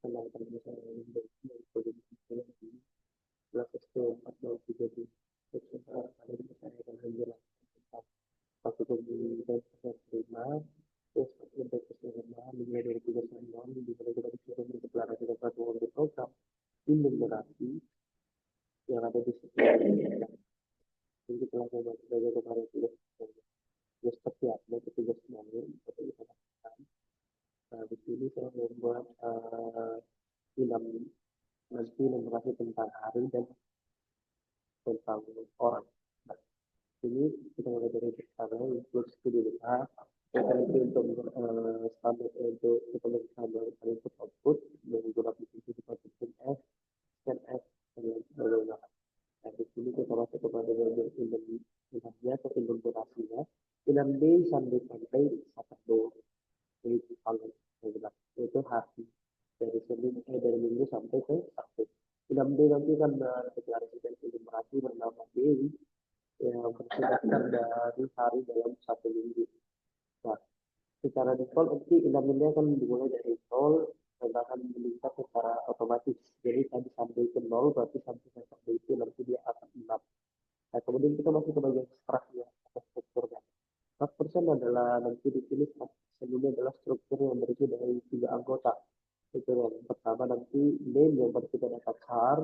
tentang penyelesaian yang baik dari kondisi ini jelas empat mau jadi sesuatu ada dipercayakan menjelaskan tentang satu pembeli dan penerima terus untuk peserta mulai dari tugas manual dimulai kita disuruh mendeklarasikan satu untuk program imunisasi yang ada di sekitar kita. Jadi telah membuat sebagai kemarin tugas seperti apa tugas manual seperti kita lakukan. Nah, di sini saya membuat film nanti membahas tentang hari dan tentang orang. Nah, ini kita mulai dari pertama untuk studi besar. Kita nanti untuk standar untuk kita menggunakan input output menggunakan fungsi seperti scanf, scanf dan lain sebagainya. Nah, di sini kita masuk kepada bagian ilmunya atau ilmunya. Ilmu B sampai satu jadi kalau itu hari dari dari minggu sampai ke Sabtu. Ilmu B nanti kan deklarasikan ilmuasi bernama B yang terdaftar dari hari dalam satu minggu. Nah, secara default nanti ilmunya kan dimulai dari 0 dan akan meningkat secara otomatis. Jadi tadi sampai ke 0 berarti sampai ke Sabtu itu nanti dia akan 6. Nah, kemudian kita masuk ke bagian strukturnya atau strukturnya. Strukturnya adalah nanti di sini ini adalah struktur yang berisi dari 3 anggota. Itu yang pertama nanti name yang berarti kita dapat char,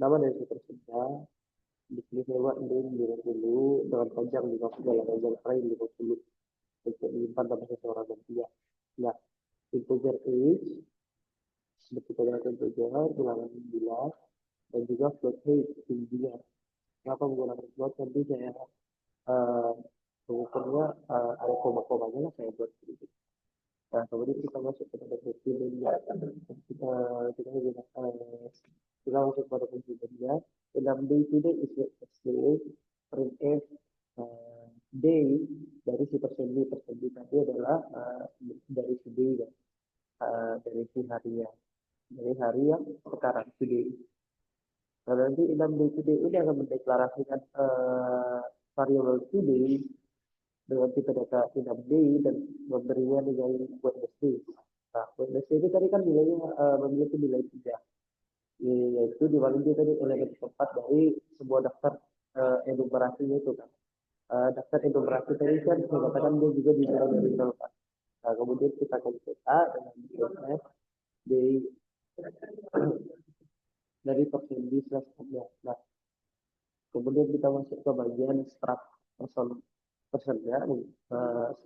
nama dari supersennya, di sini saya buat name 50 dengan panjang 50 dalam panjang frame 50 untuk menyimpan nama seseorang dan dia. Nah, integer age, seperti kita integer, bilangan 9, dan juga float height tingginya. Kenapa menggunakan float? Nanti saya pengukurnya ada koma-komanya lah saya buat sedikit. Nah, kemudian kita masuk kepada fungsi media. Kita masuk pada fungsi media. Dalam day to day is print f day dari si persen tadi adalah dari si day ya, dari si harinya, dari hari yang sekarang today. Nah, nanti dalam day to day ini akan mendeklarasikan variable today dengan kita data inam day dan memberinya nilai Wednesday. Nah, Wednesday itu tadi kan nilainya memiliki nilai 3, yaitu divalidasi tadi elemen keempat dari sebuah daftar enumerasinya itu kan. Daftar enumerasi tadi kan saya katakan dia juga dimulai dari 0 kan. Nah, kemudian kita akan cetak dengan proses dari persen di slash. Nah, kemudian kita masuk ke bagian struct personnya.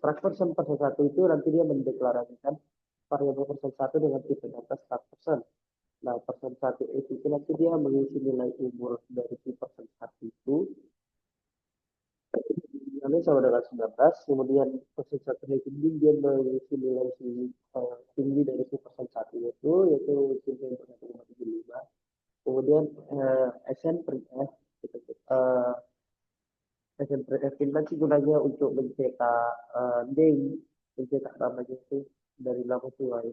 Struct person 1 itu nanti dia mendeklarasikan variabel person 1 dengan tipe data struct person. Nah, person 1 itu nanti dia mengisi nilai umur dari si person 1 itu nilai sama dengan 19, kemudian person 1 itu dia mengisi nilai tinggi dari si person 1 itu yaitu 1,75. Kemudian SN_printf SN_printf ini nanti gunanya untuk mencetak name, mencetak namanya itu dari nama sesuai.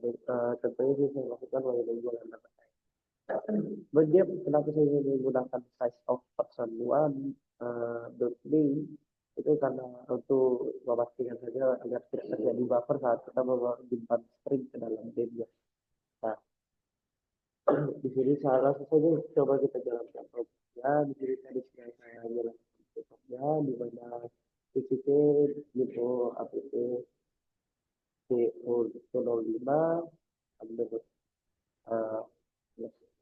Contohnya saya lakukan dari jualan nama saya. Bagi kenapa saya menggunakan size of person one name itu karena untuk memastikan saja agar tidak terjadi buffer saat kita menyimpan string ke dalam name-nya. Nah, di sini salah saja coba kita jalankan programnya. Di sini tadi saya jalankan programnya di mana TCP gitu apt CO05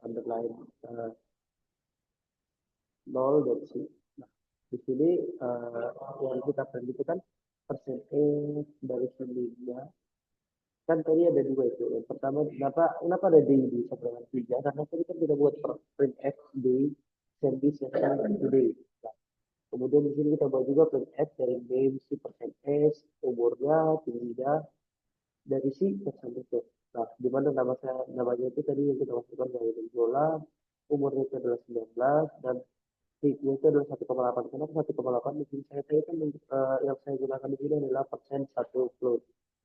underline 0.c. Nah, di sini yang kita perhatikan persentage dari sendirinya kan tadi ada 2 itu. Yang pertama kenapa ada day di 1/3? Karena tadi kan kita buat print f day send this yang today. Nah, kemudian di sini kita buat juga print f dari name si percentage, umurnya, tingginya dari si person itu. Nah, di mana namanya itu tadi yang kita masukkan dari bola, umurnya itu adalah 19 dan peaknya itu adalah 1,8. Kenapa 1,8? Di sini saya kan yang saya gunakan di sini adalah persen satu float.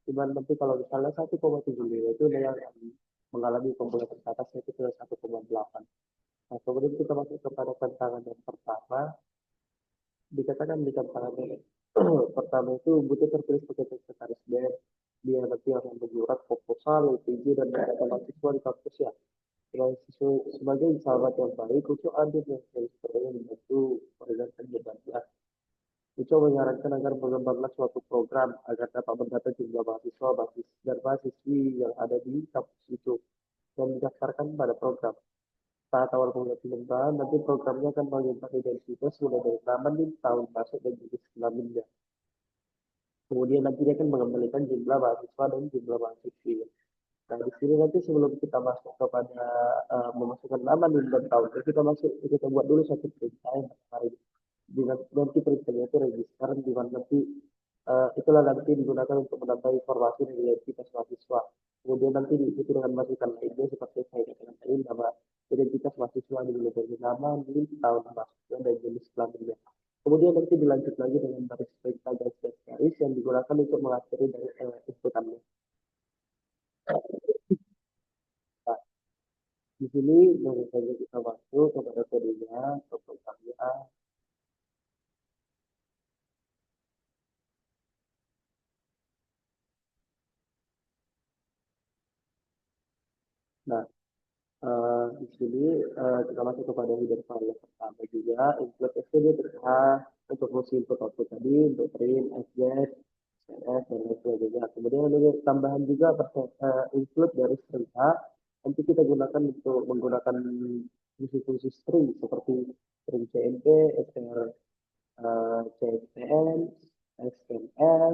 Cuman nanti kalau misalnya 1,75 itu yang mengalami pembuatan ke atas itu ke 1,8. Nah, kemudian kita masuk kepada tantangan yang pertama. Dikatakan di tantangan yang pertama itu butuh tertulis pakai sekretaris band. dia nanti akan menyurat proposal, LPG, dan data mahasiswa di kampus ya. Dan sebagai sahabat yang baik, Ucu ada yang sebenarnya membantu meringankan beban. Uco menyarankan agar mengembangkan suatu program agar dapat mendata jumlah mahasiswa dan mahasiswi yang ada di kampus itu dan didaftarkan pada program. Saat awal mulai pengembangan, nanti programnya akan mengubah identitas mulai dari nama, NIM, tahun masuk, dan jenis kelaminnya. Kemudian nanti dia akan mengembalikan jumlah mahasiswa dan jumlah mahasiswi. Nah, di sini nanti sebelum kita masuk kepada memasukkan nama, NIM, dan tahun, kita buat dulu satu perintah yang hari nanti perintahnya itu register di mana nanti itulah nanti digunakan untuk menambah informasi dari identitas mahasiswa. Kemudian nanti diikuti dengan masukan lainnya seperti saya katakan tadi nama identitas mahasiswa dimulai dari nama, NIM, tahun masuknya, dan jenis kelaminnya. Kemudian nanti dilanjut lagi dengan baris perintah garis yang digunakan untuk mengakhiri dari inputannya. Nah, di sini baru saja kita masuk kepada kodenya atau programnya. Nah, di sini kita masuk kepada header file yang pertama juga, include std berkah untuk fungsi input output tadi, untuk print, fjet, cns, dan lain sebagainya. Kemudian ada tambahan juga include dari string A, nanti kita gunakan untuk menggunakan fungsi-fungsi string seperti string cmp, str, cstn, xml,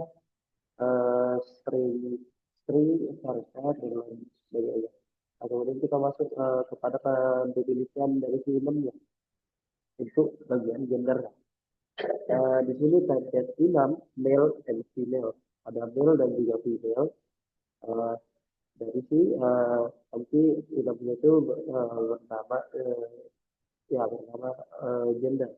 string string, string, dan lain sebagainya. Nah, kemudian kita masuk kepada pendefinisian dari filmnya untuk bagian gender. Di sini ada 6 male dan female, ada male dan juga female. Uh, dari si nanti filmnya itu bernama bernama gender.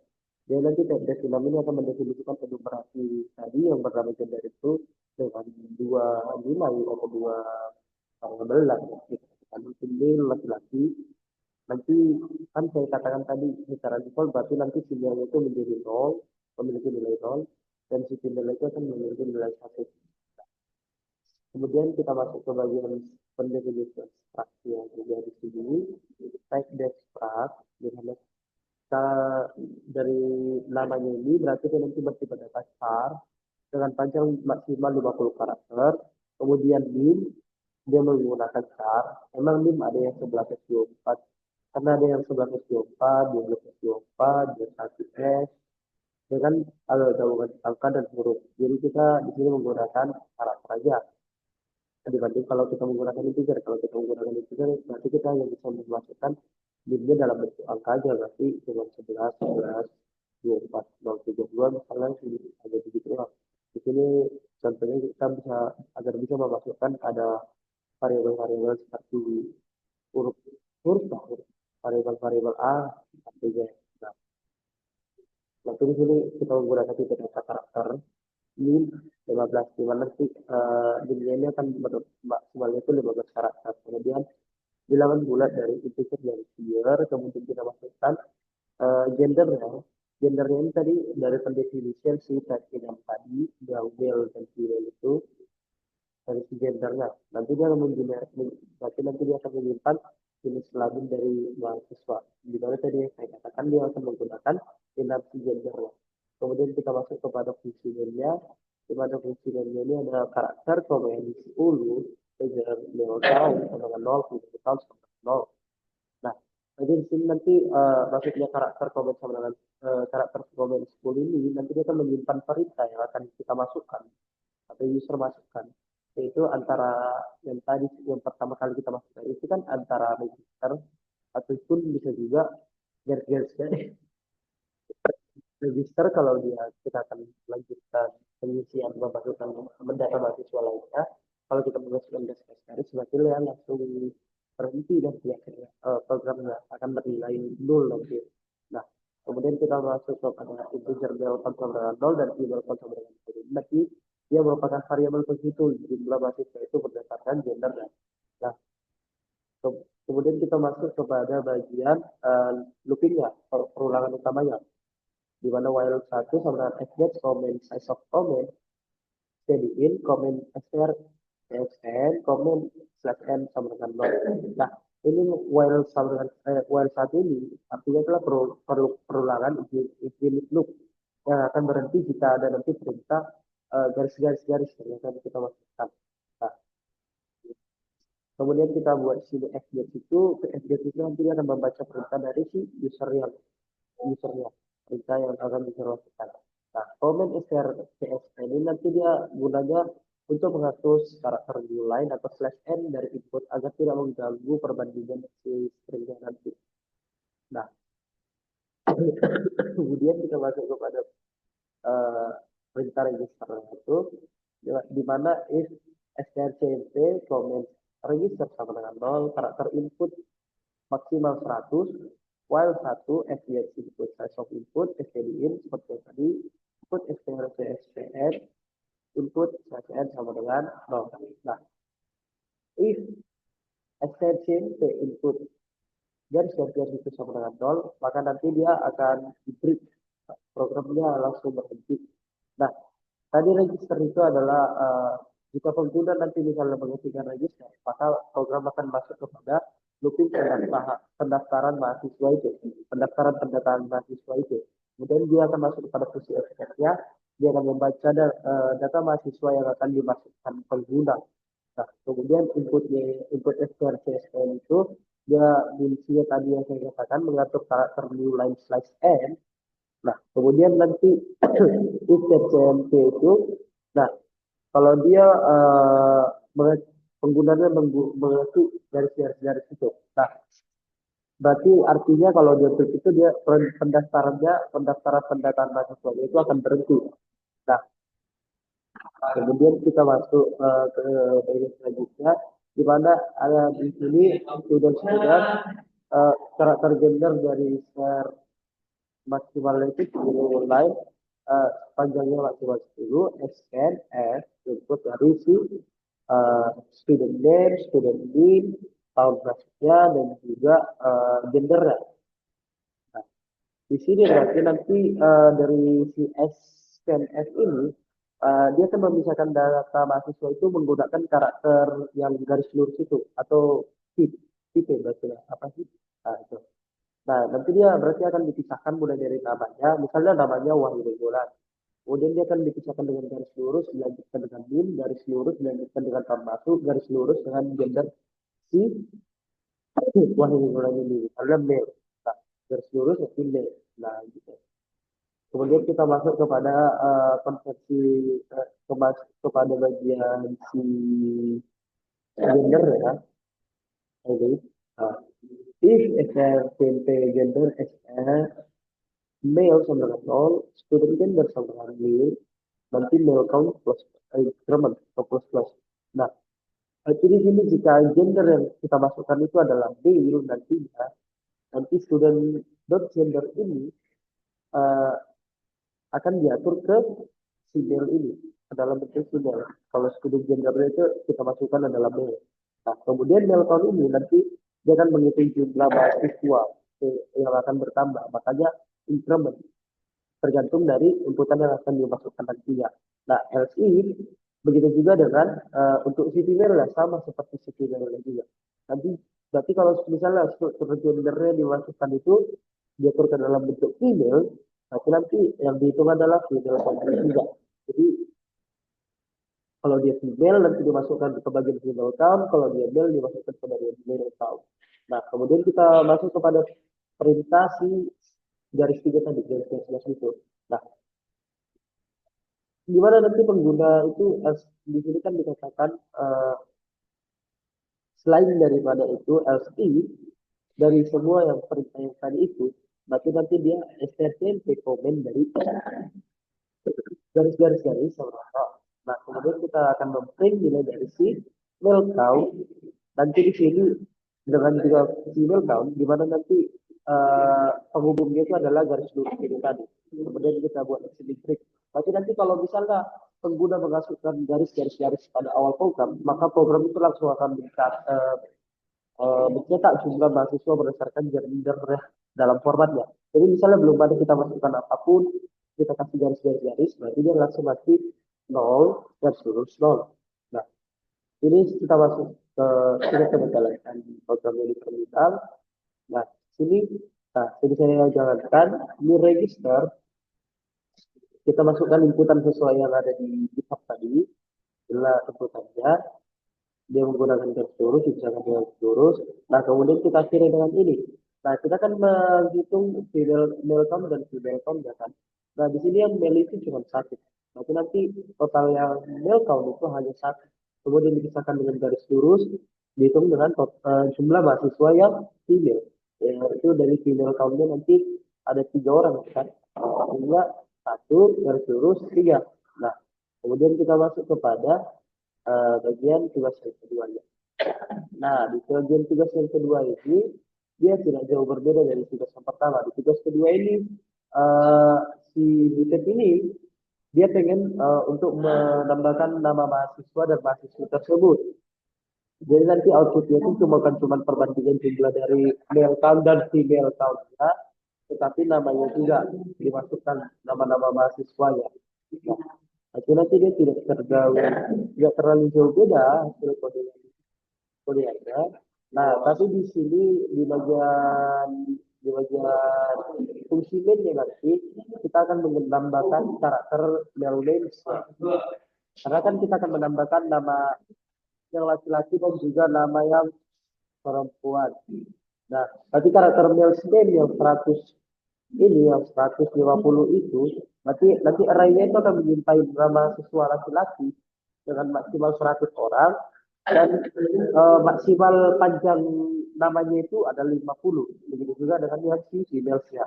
Dia nanti pada film ini akan mendefinisikan enumerasi tadi yang bernama gender itu dengan dua nilai atau dua variabel lah. Nanti male laki-laki, nanti kan saya katakan tadi secara default berarti nanti sinyalnya itu menjadi 0, memiliki nilai 0, dan si nilai itu akan memiliki nilai 1. Kemudian kita masuk ke bagian pendefinisian abstraksi yang terjadi di sini. Type abstract, di mana kita dari namanya ini berarti dia nanti bersifat data char dengan panjang maksimal 50 karakter. Kemudian nim, dia menggunakan char. Memang nim ada yang 1124, karena ada yang 1124, 1224, 21S, dengan gabungan angka dan huruf. Jadi kita di sini menggunakan karakter saja. Dibanding kalau kita menggunakan integer, kalau kita menggunakan integer, berarti kita hanya bisa memasukkan dimnya dalam bentuk angka aja, berarti cuma 11, 11, 24, 032, misalnya ada begitu lah. Di sini contohnya kita bisa, agar bisa memasukkan ada variabel-variabel seperti huruf huruf lah, variabel-variabel A, artinya. Nah, nanti di sini kita menggunakan titik data karakter ini 15, di mana nanti dunia ini akan maksimalnya itu 15 karakter. Kemudian bilangan bulat dari integer dari year, kemudian kita masukkan gendernya. Gendernya ini tadi dari pendefinisian si tadi yang tadi, yang male dan female itu dari si gendernya. Nanti dia akan berarti nanti dia akan menyimpan jenis kelamin dari mahasiswa. Di mana tadi yang saya katakan dia akan menggunakan si gendernya. Kemudian kita masuk kepada fungsi nya, di mana fungsi nya ini ada karakter, komen 10, integer nil tahun sama dengan 0, integer tahun sama dengan 0. Nah, jadi di sini nanti maksudnya karakter komen sama dengan karakter komen 10 ini nanti dia akan menyimpan perintah yang akan kita masukkan atau user masukkan, yaitu antara yang tadi yang pertama kali kita masukkan itu kan antara register ataupun bisa juga garis-garisnya register kalau dia kita akan lanjutkan pengisian memasukkan mendata mahasiswa lainnya. Kalau kita memasukkan garis berarti ya langsung berhenti dan akhirnya programnya akan bernilai 0 nanti. Nah, kemudian kita masuk kepada integer welcome sama dengan 0 dan welcome sama dengan 1. Berarti dia merupakan variabel begitu jumlah mahasiswa itu berdasarkan gender. Nah, kemudian kita masuk kepada bagian loopingnya, perulangan utamanya, di mana while 1 sama dengan fget comment size of comment steady in comment str CSN, komen slash n sama dengan 0. Nah, ini while sama dengan while saat ini artinya adalah perulangan infinite loop yang akan berhenti jika ada nanti perintah garis-garis yang akan kita masukkan. Nah, kemudian kita buat sini fget itu, ke fget itu nanti dia akan membaca perintah dari si usernya, perintah yang akan dilakukan. Nah, comment CSN ini nanti dia gunanya untuk mengatur karakter new line atau slash n dari input agar tidak mengganggu perbandingan si stringnya nanti. Nah, kemudian kita masuk kepada perintah register itu, di mana if strcmp comment register sama dengan 0, karakter input maksimal 100, while 1 fget input size of input stdin seperti yang tadi, input strcspn input CSN sama dengan 0. Nah, if strcmp input garis itu sama dengan 0, maka nanti dia akan di-break, programnya langsung berhenti. Nah, tadi register itu adalah jika pengguna nanti misalnya mengetikkan register, maka program akan masuk kepada looping pendaftaran mahasiswa itu, pendaftaran pendataan mahasiswa itu. Kemudian dia akan masuk kepada fungsi FFF-nya, dia akan membaca data mahasiswa yang akan dimasukkan pengguna. Nah, kemudian input strcspn itu dia fungsinya tadi yang saya katakan mengatur karakter new line slash n. Nah, kemudian nanti if CMP itu, nah kalau dia penggunanya mengetik garis-garis itu. Nah, berarti artinya kalau dia itu dia pendaftaran pendataan mahasiswa itu akan berhenti. Nah, kemudian kita masuk ke bagian selanjutnya, di mana ada di sini student karakter gender dari share maksimalnya itu 10 line, panjangnya maksimal 10, scan s input dari si student name, student name, tahun masuknya, dan juga gendernya. Nah, di sini berarti nanti dari si scan s ini dia akan memisahkan data mahasiswa itu menggunakan karakter yang garis lurus itu atau tipe berarti apa sih? Nah, itu. Nah, nanti dia berarti akan dipisahkan mulai dari namanya, misalnya namanya Wahyu Renggolan. Kemudian dia akan dipisahkan dengan garis lurus, dilanjutkan dengan min, garis lurus, dilanjutkan dengan tahun masuk, garis lurus dengan gender si Wahyu Renggolan ini. Misalnya male. Nah, garis lurus ya female. Nah, gitu. Kemudian kita masuk kepada konversi kepada bagian si gender ya. Oke. Nah, if SRPMP gender SR male sama dengan 0, student gender sama dengan male, nanti male count plus increment atau plus. Nah, jadi sini jika gender yang kita masukkan itu adalah male nanti student dot gender ini akan diatur ke female ini dalam bentuk female. Kalau student gendernya itu kita masukkan adalah male. Nah, kemudian male count ini nanti dia akan menghitung jumlah mahasiswa yang akan bertambah. Makanya increment tergantung dari inputan yang akan dimasukkan nantinya. Nah, else if begitu juga dengan untuk si female ya sama seperti si female juga. Nanti berarti kalau misalnya struktur gendernya dimasukkan itu diatur ke dalam bentuk female, nanti yang dihitung adalah female count juga. Jadi kalau dia female nanti dimasukkan ke bagian female count, kalau dia male dimasukkan ke bagian male count. Nah, kemudian kita masuk kepada perintah si garis 3 tadi, garis itu. Nah, gimana nanti pengguna itu di sini kan dikatakan selain daripada itu else if dari semua yang perintah yang tadi itu, berarti nanti dia strcmp comment dari garis-garis sama. Nah, kemudian kita akan memprint nilai dari si male count. Nanti di sini dengan juga female count, di mana nanti penghubungnya itu adalah garis lurus ini tadi. Kemudian kita buat sini break. Berarti nanti kalau misalnya pengguna mengasukkan garis-garis pada awal program, maka program itu langsung akan mencetak jumlah mahasiswa berdasarkan gender dalam formatnya. Jadi misalnya belum ada kita masukkan apapun, kita kasih garis-garis, berarti dia langsung mati 0, garis lurus 0. Nah, Ini kita masuk ke kita coba jalankan programnya di terminal. Nah, sini, nah, jadi saya jalankan ini register. Kita masukkan inputan sesuai yang ada di GitHub tadi. Bila inputannya dia menggunakan garis lurus, misalkan garis lurus. Nah, kemudian kita kira dengan ini. Nah, kita kan menghitung mail count dan female count ya kan. Nah, di sini yang mail itu cuma satu. Berarti nanti total yang mail count itu hanya satu. Kemudian dipisahkan dengan garis lurus, dihitung dengan jumlah mahasiswa yang female. Itu dari female countnya nanti ada 3 orang kan. Sehingga satu garis lurus 3. Nah, kemudian kita masuk kepada bagian tugas yang kedua. Nah, di bagian tugas yang kedua ini, dia tidak jauh berbeda dari tugas yang pertama. Di tugas kedua ini, eh, si Butet ini, dia pengen untuk menambahkan nama mahasiswa dan mahasiswa tersebut. Jadi nanti outputnya itu cuma perbandingan jumlah dari male count dan female count-nya, tetapi namanya juga dimasukkan nama-nama mahasiswanya. Nah, itu nanti dia tidak terlalu jauh beda hasil kodenya. Nah, tapi di sini di bagian fungsi mainnya nanti kita akan menambahkan karakter male names. Karena kan kita akan menambahkan nama yang laki-laki dan juga nama yang perempuan. Nah, nanti karakter male name yang 100 ini yang 150 itu nanti array-nya itu akan menyimpan nama siswa laki-laki dengan maksimal 100 orang dan maksimal panjang namanya itu ada 50. Begitu juga dengan yang si female-nya.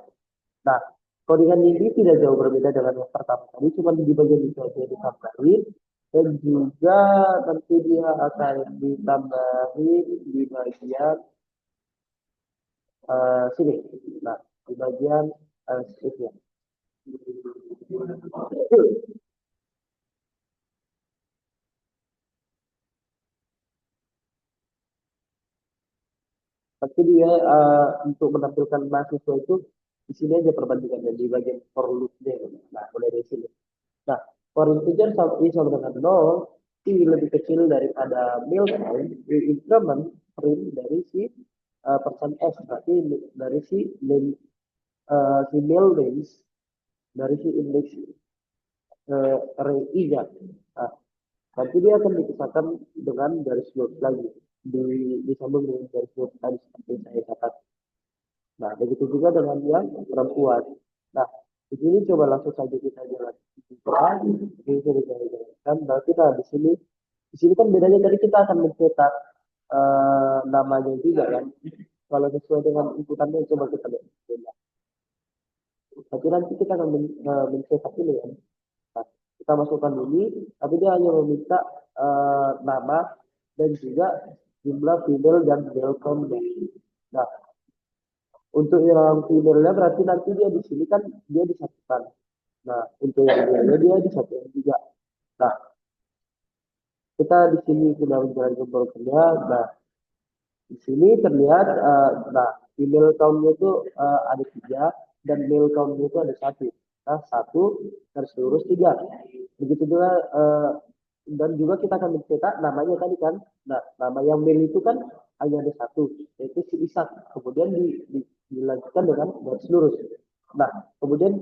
Nah, codingan ini tidak jauh berbeda dengan yang pertama tadi, cuma di bagian itu aja ditambahin dan juga nanti dia akan ditambahin di bagian sini. Nah, di bagian script-nya. Tapi dia untuk menampilkan mahasiswa itu di sini aja perbandingannya di bagian for loop-nya. Nah, mulai dari sini. Nah, for integer sama dengan 0, ini lebih kecil daripada mil count, di increment print dari si persen S, berarti dari si name, si mil names, dari si index array I-nya. Nah, nanti dia akan dipisahkan dengan garis lurus lagi, disambung dengan garis lurus tadi seperti saya katakan. Nah, begitu juga dengan yang perempuan. Nah, di sini coba langsung saja kita jalan. Ini sudah jalan. Berarti nah di sini kan bedanya tadi kita akan mencetak namanya juga kan. Kalau sesuai dengan inputannya coba kita lihat. Tapi nanti kita akan mencetak ini kan. Nah, kita masukkan ini, tapi dia hanya meminta nama dan juga jumlah female dan male count. Nah, untuk yang female-nya berarti nanti dia di sini kan dia disatukan. Nah, untuk yang male-nya dia disatukan juga. Nah, kita di sini sudah menjalankan programnya. Nah, di sini terlihat, nah, female count-nya itu ada 3 dan male count-nya itu ada 1. Nah, 1 garis lurus 3. Begitu juga dan juga kita akan mencetak namanya tadi kan. Nah, nama yang male itu kan hanya ada 1, yaitu si Ishak. Kemudian dilanjutkan dengan garis lurus. Nah, kemudian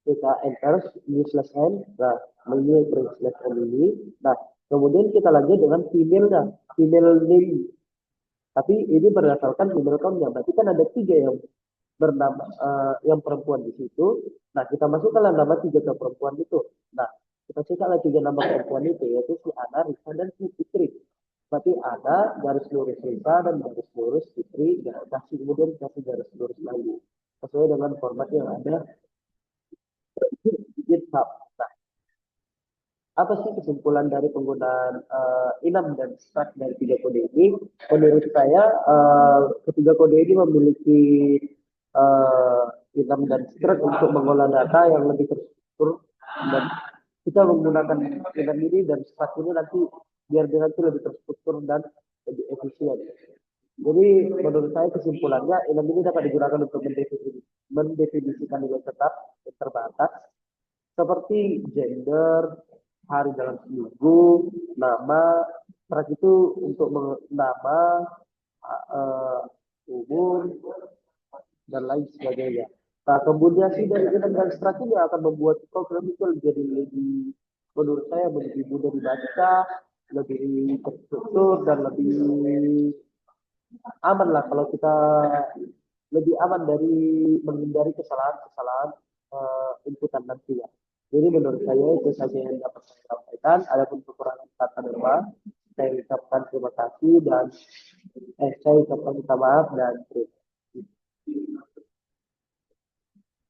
kita enter new slash n. Nah, menu slash n ini. Nah, kemudian kita lanjut dengan female-nya, female name. Tapi ini berdasarkan female count-nya. Berarti kan ada 3 yang bernama yang perempuan di situ. Nah, kita masukkanlah nama 3 ke perempuan itu. Nah, kita cekaklah 3 nama perempuan itu, yaitu si Ana, Risa, dan si Fitri. Berarti Ana, garis lurus Risa, dan garis lurus Fitri, kemudian kasih garis lurus lagi. Sesuai dengan format yang ada di GitHub. Nah, apa sih kesimpulan dari penggunaan enum dan struct dari 3 kode ini? Menurut saya, ketiga kode ini memiliki enum dan struct untuk mengolah data yang lebih terstruktur, dan kita menggunakan enum ini dan struct ini nanti biar dia nanti lebih terstruktur dan lebih efisien. Jadi menurut saya kesimpulannya enum ini dapat digunakan untuk mendefinisikan nilai tetap yang terbatas seperti gender, hari dalam seminggu, nama, Ekstrak itu untuk nama, uh, umur, dan lain sebagainya. Nah, kemudian sih dari dan ekstrak ini akan membuat program itu jadi lebih, menurut saya lebih mudah dibaca, lebih terstruktur dan lebih aman lah kalau kita lebih aman dari menghindari kesalahan-kesalahan inputan nanti ya. Jadi menurut saya itu saja yang dapat saya sampaikan. Adapun kekurangan kata norma, saya ucapkan terima kasih dan saya ucapkan minta maaf dan terima kasih.